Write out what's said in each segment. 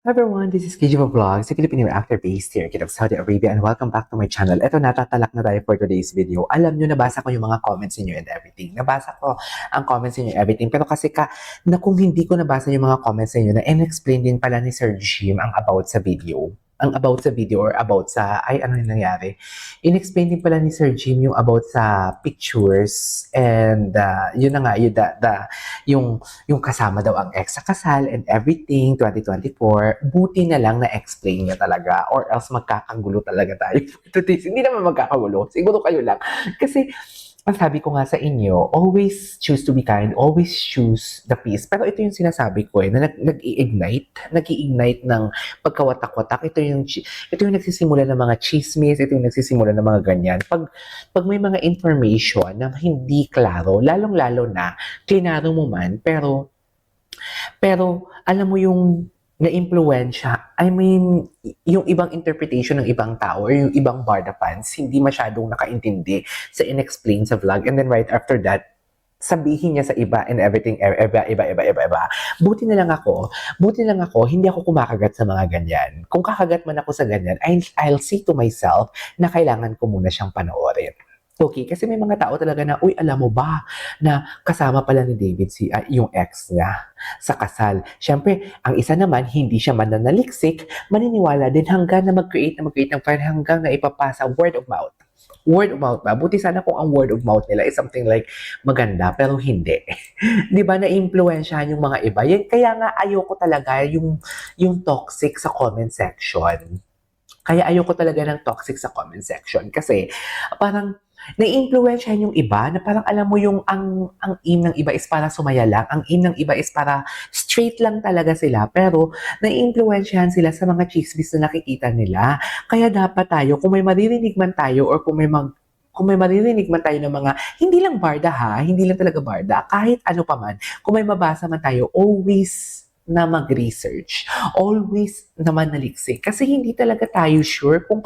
Hi everyone, this is KJ Vlogs, a Filipino actor based here in Saudi Arabia, and welcome back to my channel. Ito, natatalak na tayo for today's video. Alam nyo, nabasa ko yung mga comments niyo and everything. Nabasa ko ang comments niyo and everything. Pero kasi na kung hindi ko nabasa yung mga comments niyo na in-explain din pala ni Sir Jim ang about sa video. Ang about sa video or about sa, ay ano yung nangyari. In-explain din pala ni Sir Jim yung about sa pictures and yun na nga, yung kasama daw ang ex sa kasal and everything, 2024, buti na lang na-explain niya talaga or else magkakagulo talaga tayo. Hindi naman magkakagulo, siguro kayo lang. Kasi, ang sabi ko nga sa inyo, always choose to be kind, always choose the peace. Pero ito yung sinasabi ko na nag-i-ignite ng pagkawatak-watak. Ito yung nagsisimula ng mga chismis, ito yung nagsisimula ng mga ganyan. Pag may mga information na hindi klaro, lalong-lalo na, klinaro mo man, pero alam mo yung na-impluwensya, I mean, yung ibang interpretation ng ibang tao or yung ibang Barda fans, hindi masyadong nakaintindi sa in-explain sa vlog. And then right after that, sabihin niya sa iba and everything, iba. Buti na lang ako, hindi ako kumakagat sa mga ganyan. Kung kakagat man ako sa ganyan, I'll say to myself na kailangan ko muna siyang panoorin. Okay, kasi may mga tao talaga na, uy, alam mo ba na kasama pala ni David yung ex niya sa kasal. Siyempre, ang isa naman, hindi siya mananaliksik, maniniwala din hanggang na mag-create ng fan hanggang na ipapasa word of mouth. Word of mouth ba? Buti sana kung ang word of mouth nila is something like maganda, pero hindi. Di ba, na-influensyahan yung mga iba? Yan, kaya nga ayoko talaga yung toxic sa comment section. Kaya ayoko talaga ng toxic sa comment section kasi parang nai-influensyahan yung iba na parang alam mo yung ang aim ng iba is para sumaya lang, ang aim ng iba is para straight lang talaga sila pero nai-influensyahan sila sa mga chismis na nakikita nila. Kaya dapat tayo kung may maririnig man tayo or kung may maririnig man tayo ng mga, hindi lang barda ha, hindi lang talaga barda, kahit ano pa man, kung may mabasa man tayo, always na mag-research. Always naman naliksik. Kasi hindi talaga tayo sure kung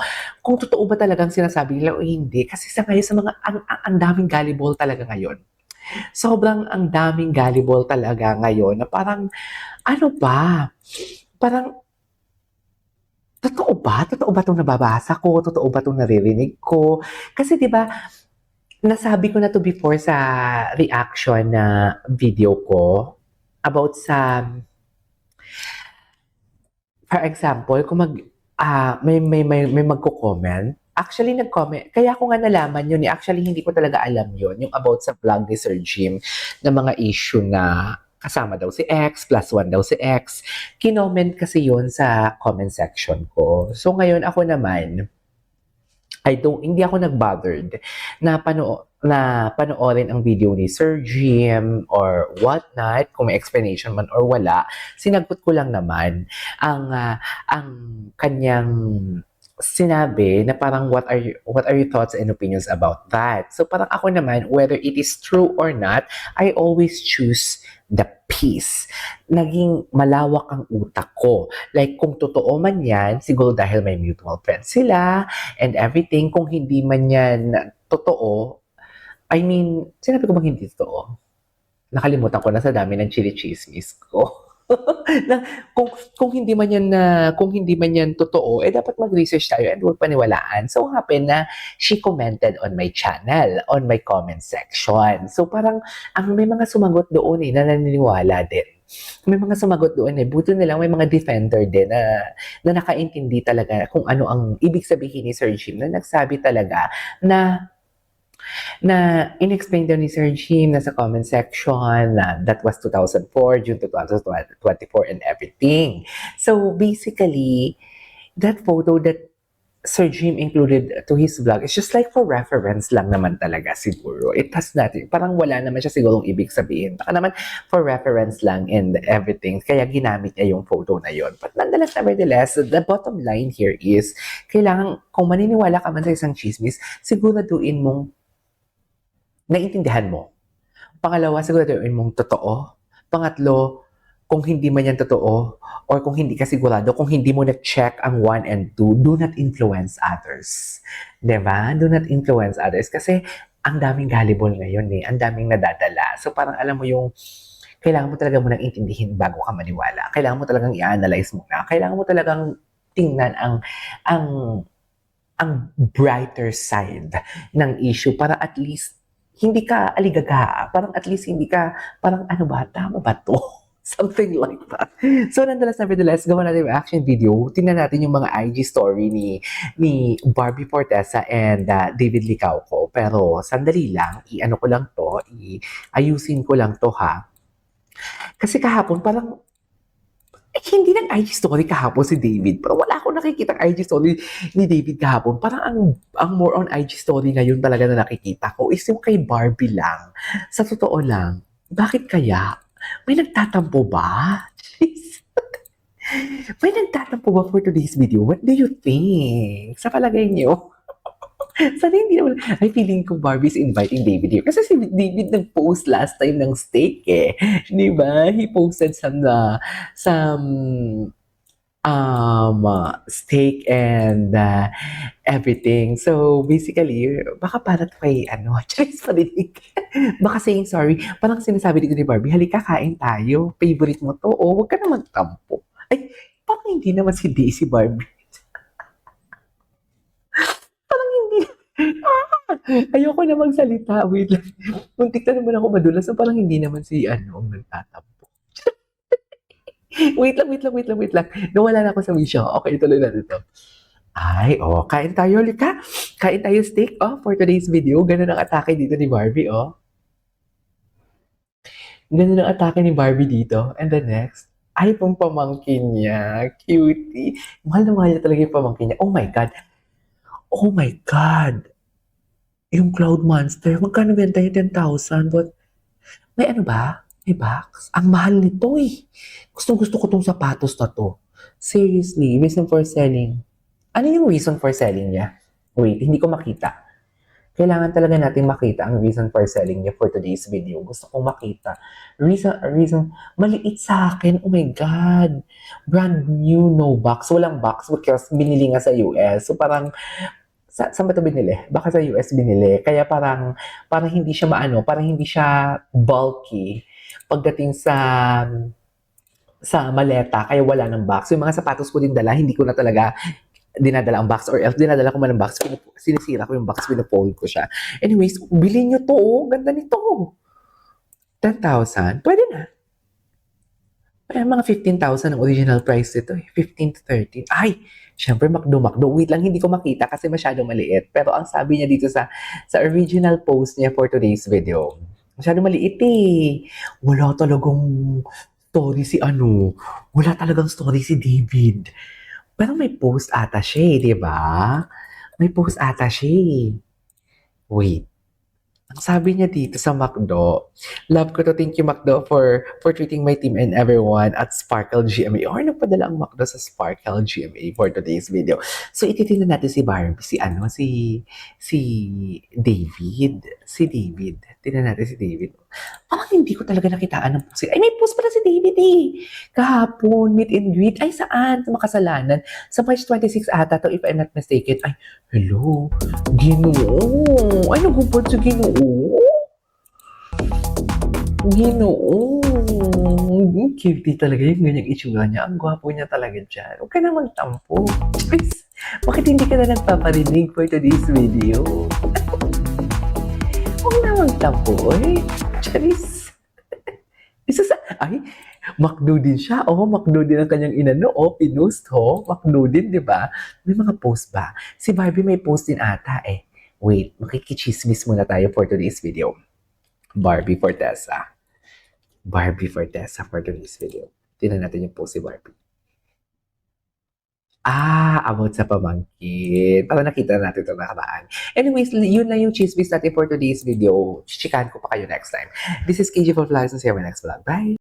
totoo ba talagang sinasabi nila o hindi. Kasi sa ngayon, sa mga, ang daming gullible talaga ngayon. Sobrang ang daming gullible talaga ngayon na parang, ano ba? Parang, totoo ba? Totoo ba itong nababasa ko? Totoo ba itong naririnig ko? Kasi di ba nasabi ko na to before sa reaction na video ko about sa for example, kung may magko-comment, actually nag-comment, kaya ko nga nalaman yun eh, actually hindi ko talaga alam yun, yung about sa vlog ni Sir Jim, na mga issue na kasama daw si X, +1 daw si X, kinoment kasi yun sa comment section ko. So ngayon ako naman, hindi ako nag-bothered na panoorin ang video ni Sir Jim or whatnot, kung may explanation man or wala, sinagot ko lang naman ang kanyang sinabi na parang what are your thoughts and opinions about that? So parang ako naman, whether it is true or not, I always choose the peace. Naging malawak ang utak ko. Like kung totoo man yan, siguro dahil may mutual friends sila and everything, kung hindi man yan totoo, I mean, sinabi ko bang hindi totoo? Nakalimutan ko na sa dami ng chili chismis ko. na, kung hindi man yan totoo, dapat mag-research tayo and huwag paniwalaan. So happen na she commented on my channel, on my comment section. So parang may mga sumagot doon na naniniwala din. May mga sumagot doon buto na lang may mga defender din na nakaintindi talaga kung ano ang ibig sabihin ni Sir Jim, na nagsabi talaga na in-explain daw ni Sir Jim na sa comment section na that was 2004, June 2024 and everything. So basically, that photo that Sir Jim included to his vlog is just like for reference lang naman talaga siguro. It has nothing. Parang wala naman siya sigurong ibig sabihin. Baka naman for reference lang and everything. Kaya ginamit niya yung photo na yon. But nonetheless, nevertheless, the bottom line here is, kailangan, kung maniniwala ka man sa isang chismis, siguraduhin mong naiintindihan mo. Pangalawa, siguraduhin mong totoo. Pangatlo, kung hindi man yan totoo, or kung hindi ka sigurado, kung hindi mo na-check ang 1 and 2, do not influence others. Diba? Do not influence others. Kasi ang daming gullible ngayon Ang daming nadadala. So parang alam mo yung kailangan mo talaga munang intindihin bago ka maniwala. Kailangan mo talagang i-analyze muna. Kailangan mo talagang tingnan ang brighter side ng issue para at least hindi ka aligaga. Parang at least hindi ka, parang ano ba, tama ba to? Something like that. So, nevertheless, gawa natin yung reaction video. Tingnan natin yung mga IG story ni Barbie Fortesa and David Licauco. Pero, sandali lang, i-ano ko lang to, ayusin ko lang to ha. Kasi kahapon, parang hindi nag IG story kahapon si David. Pero wala akong nakikita IG story ni David kahapon. Parang ang more on IG story ngayon talaga na nakikita ko is yung kay Barbie lang. Sa totoo lang, bakit kaya? May nagtatampo ba? Jeez. May nagtatampo ba for today's video? What do you think? Sa palagay niyo? Sana hindi naman, ay feeling ko Barbie's inviting David here. Kasi si David nag-post last time ng steak eh. Di ba? He posted some steak and everything. So basically, baka para kay Charis parinig. Baka saying sorry. Parang sinasabi dito ni Barbie, halika kain tayo. Favorite mo to. O, wag ka naman tampo. Ay, parang hindi naman si Daisy Barbie. Ayoko na magsalita. Wait lang. Muntik na naman ako madulas. So parang hindi naman si ang nagtatampo. Wait lang. Nawala na ako sa wisyo. Okay, tuloy natin ito. Ay, kain tayo, Lika. Kain tayo steak, for today's video. Ganun ang atake dito ni Barbie, Ganun ang atake ni Barbie dito. And the next, ay, pong pamangkin niya. Cutie. Mahal na mahal niya talaga yung pamangkin niya. Oh my God. Oh my God. Yung Cloud Monster, magkano benta yung 10,000? But, may ano ba? May box? Ang mahal nito eh. Gustong-gusto ko tong sapatos na to. Seriously, reason for selling. Ano yung reason for selling niya? Wait, hindi ko makita. Kailangan talaga natin makita ang reason for selling niya for today's video. Gusto kong makita. Reason, maliit sa akin. Oh my God. Brand new, no box. Walang box because binili nga sa US. So parang, saan ba ito binili? Baka sa US binili. Kaya parang hindi siya parang hindi siya bulky pagdating sa maleta. Kaya wala ng box. Yung mga sapatos ko din dala, hindi ko na talaga dinadala ang box or else dinadala ko man ang box, sinisira ko yung box, pinafold ko siya. Anyways, bilhin nyo to, ganda nito. 10,000, pwede na. Ay, mga 15,000 ang original price nito eh. 15 to 13. Ay, syempre McDo. Wait lang, hindi ko makita kasi masyado maliit. Pero ang sabi niya dito sa original post niya for today's video, masyado maliit eh. Wala talagang story wala talagang story si David. Pero may post ata siya di ba? May post ata siya Wait. Ang sabi niya dito sa McDo, love ko to, thank you McDo for treating my team and everyone at Sparkle GMA. Or nagpadala ang McDo sa Sparkle GMA for today's video. So ititingnan natin si Barbie, si David. Si David. Tingnan natin si David. Parang hindi ko talaga nakitaan ng post. Ay, may post pala si David eh. Kahapon, meet and greet. Ay, saan? Sa Makasalanan. Sa March 26 ata to, if I'm not mistaken. Ay, hello. Ginoo. Ay, nagupad sa Ginoo. Ginoo. Cutie talaga yung ganyang itsura niya. Ang gwapo niya talaga dyan. Huwag ka na magtampo. Please. Bakit hindi ka na nagpaparinig for today's video? Huwag na magtampo eh. Charis. Ay, McDo din siya. McDo din ang kanyang inano. Pinost McDo din, di ba? May mga post ba? Si Barbie may post din ata eh. Wait, makikichismis muna tayo for today's video. Barbie Fortesa. Barbie Fortesa for today's video. Tingnan natin yung post si Barbie. About sa pamangkin. Para nakita natin ito nakaraan. Anyways, yun lang yung chismis natin for today's video. Chikahan ko pa kayo next time. This is KJ for Vlogs and see you in my next vlog. Bye!